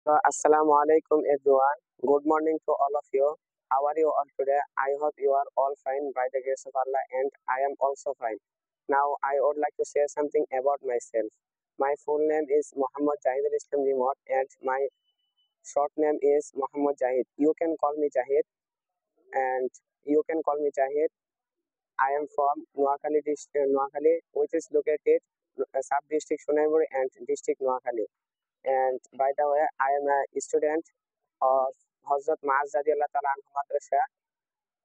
Assalamu alaikum everyone. Good morning to all of you. How are you all today? I hope you are all fine by the grace of Allah, and I am also fine. Now I would like to say something about myself. My full name is Muhammad Jahidul Islam Jimot, and my short name is Muhammad Jahid. You can call me Jahid, and you can call me Jahid. I am from Noakhali district, Noakhali, which is located sub-district Sonaiburi and district Noakhali. And by the way, I am a student of Hazrat Maaz Radiallahu Ta'ala Anhu Madrasa.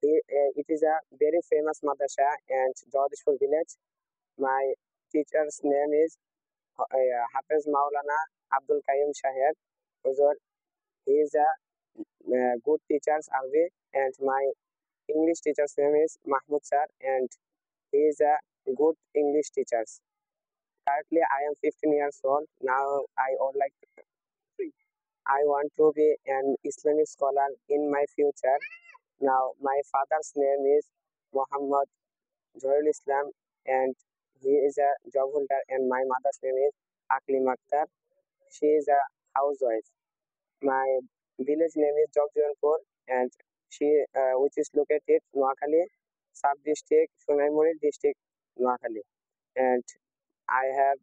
It is a very famous madrasa and Jodhpur village. My teacher's name is Hafiz Maulana Abdul Qayyum Shahid. Huzur. He is a good teacher, Arabic, and my English teacher's name is Mahmoud Sir, and he is a good English teacher. Currently, I am 15 years old. Now, I want to be an Islamic scholar in my future. Now, my father's name is Muhammad Joel Islam, and he is a job holder, and my mother's name is Aklim Akhtar. She is a housewife. My village name is Jogjanpur, and which is located Noakhali, sub-district, Sonaimuri district, Noakhali. And I have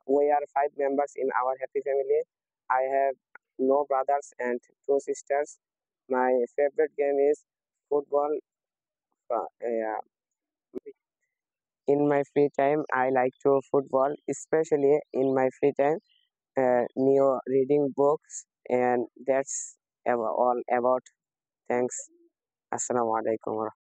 we are five members in our happy family. I have no brothers and two sisters. My favorite game is football. Yeah. In my free time, I like to football, especially in my free time, new reading books, and that's all about. Thanks. Assalamu alaikum.